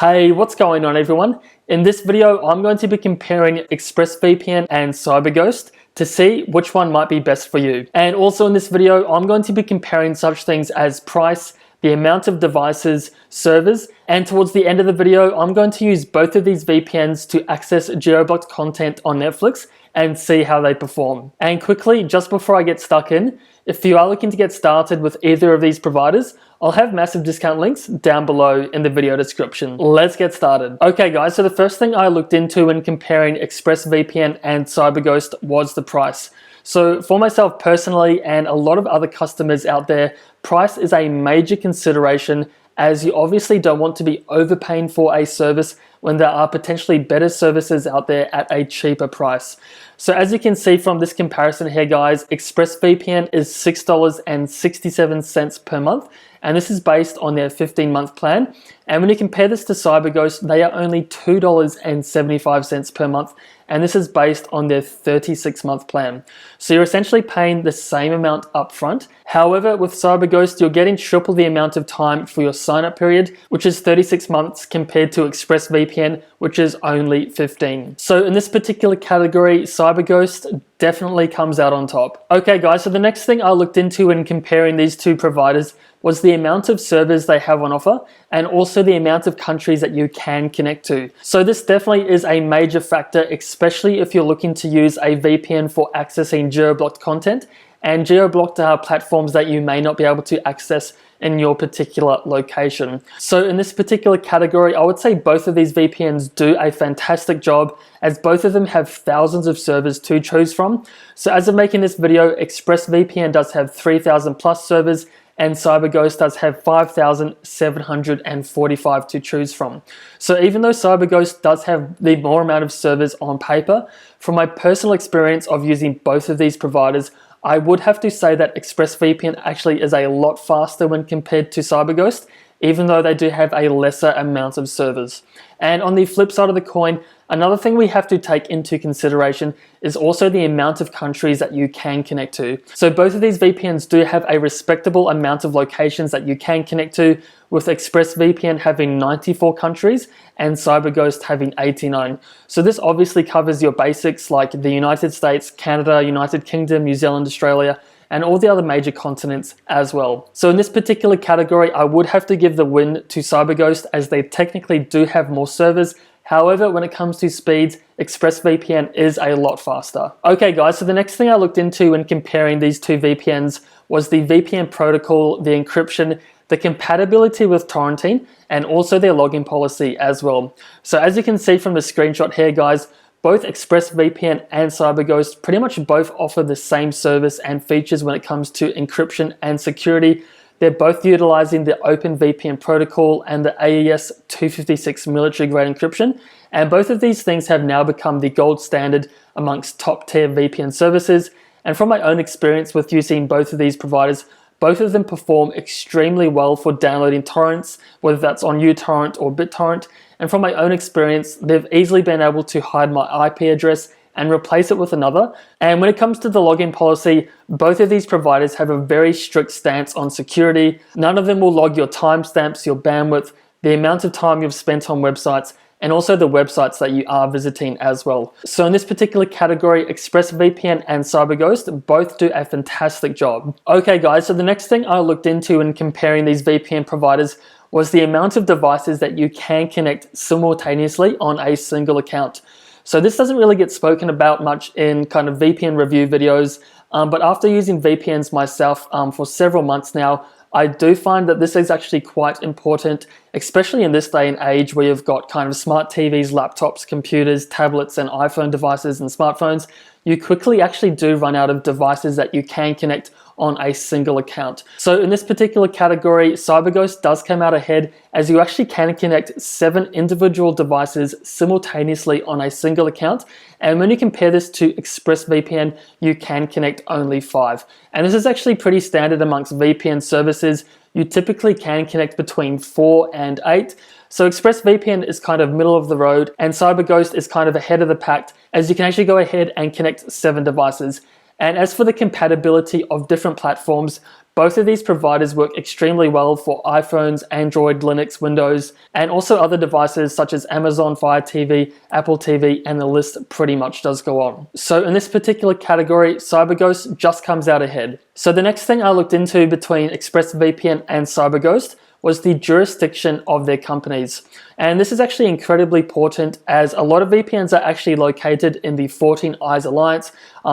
Hey, what's going on everyone? In this video, I'm going to be comparing ExpressVPN and CyberGhost to see which one might be best for you. And also in this video, I'm going to be comparing such things as price, the amount of devices, servers, and towards the end of the video, I'm going to use both of these VPNs to access geo-blocked content on Netflix and see how they perform. And quickly, just before I get stuck in, if you are looking to get started with either of these providers, I'll have massive discount links down below in the video description. Let's get started. Okay guys, so the first thing I looked into when comparing ExpressVPN and CyberGhost was the price. So for myself personally and a lot of other customers out there, price is a major consideration as you obviously don't want to be overpaying for a service when there are potentially better services out there at a cheaper price. So as you can see from this comparison here guys, ExpressVPN is $6.67 per month, and this is based on their 15-month plan. And when you compare this to CyberGhost, they are only $2.75 per month, and this is based on their 36-month plan. So you're essentially paying the same amount upfront. However, with CyberGhost, you're getting triple the amount of time for your sign-up period, which is 36 months compared to ExpressVPN, which is only 15. So in this particular category, CyberGhost definitely comes out on top. Okay guys, so the next thing I looked into when comparing these two providers was the amount of servers they have on offer and also the amount of countries that you can connect to. So this definitely is a major factor, especially if you're looking to use a VPN for accessing geo-blocked content, and geo-blocked are platforms that you may not be able to access in your particular location. So in this particular category, I would say both of these VPNs do a fantastic job as both of them have thousands of servers to choose from. So as of making this video, ExpressVPN does have 3,000 plus servers and CyberGhost does have 5,745 to choose from. So even though CyberGhost does have the more amount of servers on paper, from my personal experience of using both of these providers, I would have to say that ExpressVPN actually is a lot faster when compared to CyberGhost, even though they do have a lesser amount of servers. And on the flip side of the coin, another thing we have to take into consideration is also the amount of countries that you can connect to. So both of these VPNs do have a respectable amount of locations that you can connect to, with ExpressVPN having 94 countries and CyberGhost having 89. So this obviously covers your basics like the United States, Canada, United Kingdom, New Zealand, Australia, and all the other major continents as well. So in this particular category, I would have to give the win to CyberGhost as they technically do have more servers. However, when it comes to speeds, ExpressVPN is a lot faster. Okay guys, so the next thing I looked into when comparing these two VPNs was the VPN protocol, the encryption, the compatibility with torrenting, and also their login policy as well. So as you can see from the screenshot here guys, both ExpressVPN and CyberGhost pretty much both offer the same service and features when it comes to encryption and security. They're both utilizing the Open VPN Protocol and the AES 256 military-grade encryption, and both of these things have now become the gold standard amongst top-tier VPN services. And from my own experience with using both of these providers, both of them perform extremely well for downloading torrents, whether that's on uTorrent or BitTorrent. And from my own experience, they've easily been able to hide my IP address and replace it with another. And when it comes to the login policy, both of these providers have a very strict stance on security. None of them will log your timestamps, your bandwidth, the amount of time you've spent on websites, and also the websites that you are visiting as well. So in this particular category, ExpressVPN and CyberGhost both do a fantastic job. Okay guys, so the next thing I looked into in comparing these VPN providers was the amount of devices that you can connect simultaneously on a single account. So this doesn't really get spoken about much in kind of VPN review videos, but after using VPNs myself for several months now, I do find that this is actually quite important, especially in this day and age where you've got kind of smart TVs, laptops, computers, tablets, and iPhone devices and smartphones. You quickly actually do run out of devices that you can connect on a single account. So in this particular category, CyberGhost does come out ahead as you actually can connect 7 individual devices simultaneously on a single account. And when you compare this to ExpressVPN, you can connect only 5. And this is actually pretty standard amongst VPN services. You typically can connect between 4 and 8. So ExpressVPN is kind of middle of the road and CyberGhost is kind of ahead of the pack as you can actually go ahead and connect 7 devices. And as for the compatibility of different platforms, both of these providers work extremely well for iPhones, Android, Linux, Windows, and also other devices such as Amazon Fire TV, Apple TV, and the list pretty much does go on. So in this particular category, CyberGhost just comes out ahead. So the next thing I looked into between ExpressVPN and CyberGhost was the jurisdiction of their companies. And this is actually incredibly important, as a lot of VPNs are actually located in the 14 Eyes Alliance.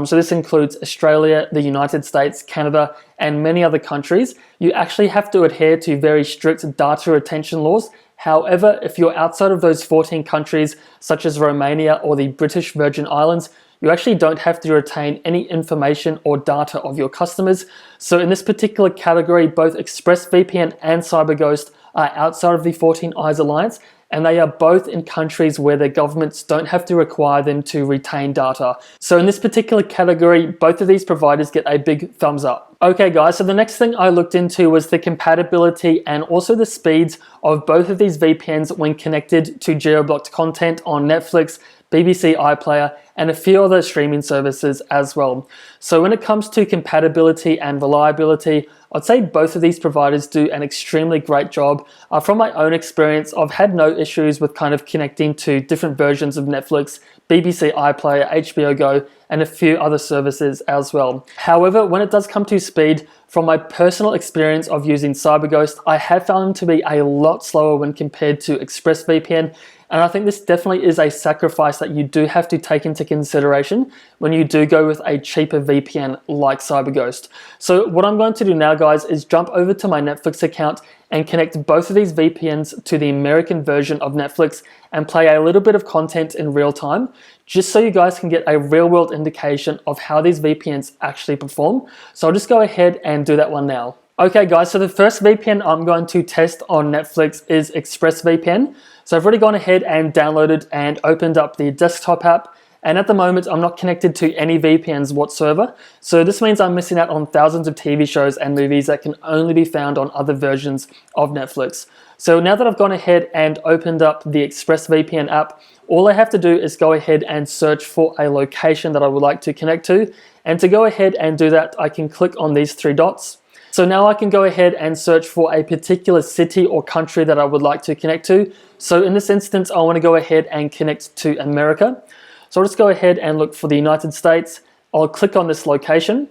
So this includes Australia, the United States, Canada, and many other countries. You actually have to adhere to very strict data retention laws. However, if you're outside of those 14 countries, such as Romania or the British Virgin Islands, you actually don't have to retain any information or data of your customers. So in this particular category, both ExpressVPN and CyberGhost are outside of the 14 Eyes Alliance, and they are both in countries where their governments don't have to require them to retain data. So in this particular category, both of these providers get a big thumbs up. Okay guys, so the next thing I looked into was the compatibility and also the speeds of both of these VPNs when connected to geo-blocked content on Netflix, BBC iPlayer, and a few other streaming services as well. So when it comes to compatibility and reliability, I'd say both of these providers do an extremely great job. From my own experience, I've had no issues with kind of connecting to different versions of Netflix, BBC iPlayer, HBO Go, and a few other services as well. However, when it does come to speed, from my personal experience of using CyberGhost, I have found them to be a lot slower when compared to ExpressVPN. And I think this definitely is a sacrifice that you do have to take into consideration when you do go with a cheaper VPN like CyberGhost. So what I'm going to do now, guys, is jump over to my Netflix account and connect both of these VPNs to the American version of Netflix and play a little bit of content in real time, just so you guys can get a real world indication of how these VPNs actually perform. So I'll just go ahead and do that one now. Okay guys, so the first VPN I'm going to test on Netflix is ExpressVPN. So I've already gone ahead and downloaded and opened up the desktop app. And at the moment, I'm not connected to any VPNs whatsoever. So this means I'm missing out on thousands of TV shows and movies that can only be found on other versions of Netflix. So now that I've gone ahead and opened up the ExpressVPN app, all I have to do is go ahead and search for a location that I would like to connect to. And to go ahead and do that, I can click on these three dots. So now I can go ahead and search for a particular city or country that I would like to connect to. So in this instance, I want to go ahead and connect to America. So I'll just go ahead and look for the United States. I'll click on this location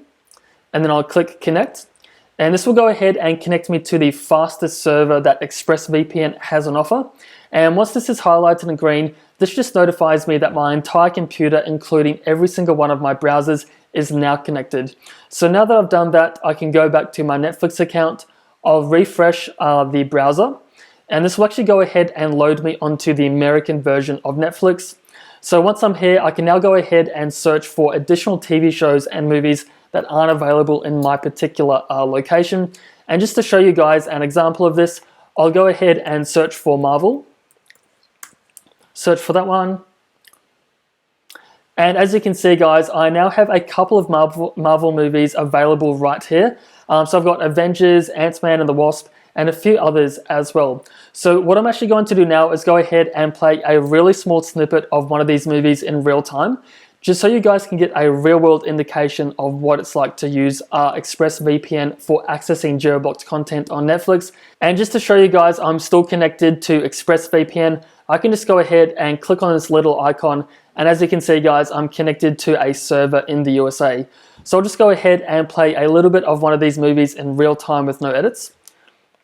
and then I'll click connect. And this will go ahead and connect me to the fastest server that ExpressVPN has on offer. And once this is highlighted in green, this just notifies me that my entire computer, including every single one of my browsers, is now connected. So now that I've done that, I can go back to my Netflix account. I'll refresh the browser, and this will actually go ahead and load me onto the American version of Netflix. So once I'm here, I can now go ahead and search for additional TV shows and movies that aren't available in my particular location. And just to show you guys an example of this, I'll go ahead and search for Marvel. Search for that one. And as you can see, guys, I now have a couple of Marvel movies available right here. So I've got Avengers, Ant-Man and the Wasp, and a few others as well. So what I'm actually going to do now is go ahead and play a really small snippet of one of these movies in real time, just so you guys can get a real world indication of what it's like to use ExpressVPN for accessing geo-blocked content on Netflix. And just to show you guys I'm still connected to ExpressVPN, I can just go ahead and click on this little icon. And as you can see, guys, I'm connected to a server in the USA. So I'll just go ahead and play a little bit of one of these movies in real time with no edits.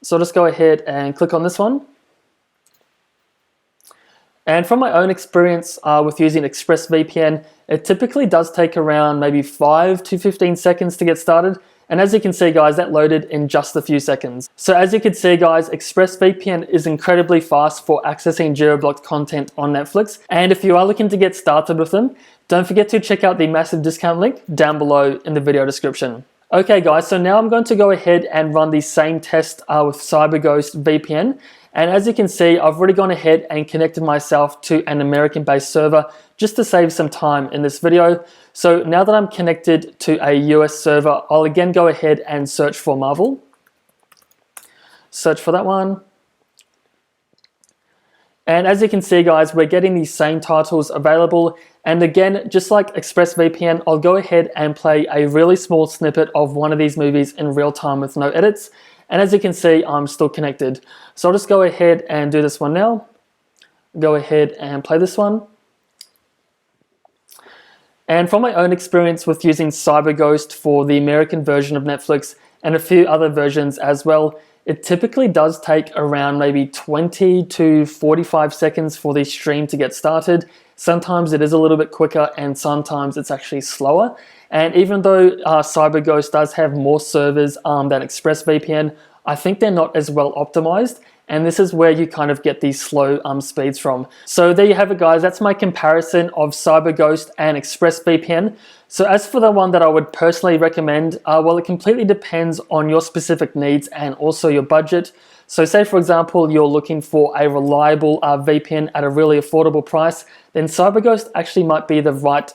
So I'll just go ahead and click on this one. And from my own experience with using ExpressVPN, it typically does take around maybe 5 to 15 seconds to get started. And as you can see, guys, that loaded in just a few seconds. So as you can see, guys, ExpressVPN is incredibly fast for accessing geo-blocked content on Netflix. And if you are looking to get started with them, don't forget to check out the massive discount link down below in the video description. Okay, guys, so now I'm going to go ahead and run the same test with CyberGhost VPN. And as you can see, I've already gone ahead and connected myself to an American-based server just to save some time in this video. So now that I'm connected to a US server, I'll again go ahead and search for Marvel. Search for that one. And as you can see guys, we're getting these same titles available. And again, just like ExpressVPN, I'll go ahead and play a really small snippet of one of these movies in real time with no edits. And as you can see, I'm still connected. So I'll just go ahead and do this one now. Go ahead and play this one. And from my own experience with using CyberGhost for the American version of Netflix and a few other versions as well, it typically does take around maybe 20 to 45 seconds for the stream to get started. Sometimes it is a little bit quicker and sometimes it's actually slower. And even though CyberGhost does have more servers than ExpressVPN, I think they're not as well optimized. And this is where you kind of get these slow speeds from. So there you have it guys, that's my comparison of CyberGhost and ExpressVPN. So as for the one that I would personally recommend, well, it completely depends on your specific needs and also your budget. So say for example, you're looking for a reliable VPN at a really affordable price, then CyberGhost actually might be the right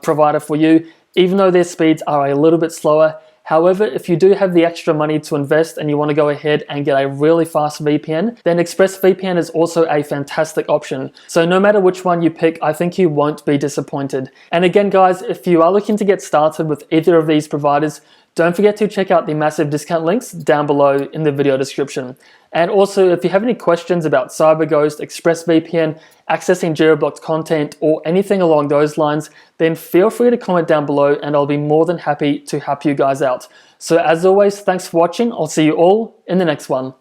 provider for you, even though their speeds are a little bit slower. However, if you do have the extra money to invest and you want to go ahead and get a really fast VPN, then ExpressVPN is also a fantastic option. So no matter which one you pick, I think you won't be disappointed. And again guys, if you are looking to get started with either of these providers, don't forget to check out the massive discount links down below in the video description. And also, if you have any questions about CyberGhost, ExpressVPN, accessing geo-blocked content, or anything along those lines, then feel free to comment down below and I'll be more than happy to help you guys out. So as always, thanks for watching. I'll see you all in the next one.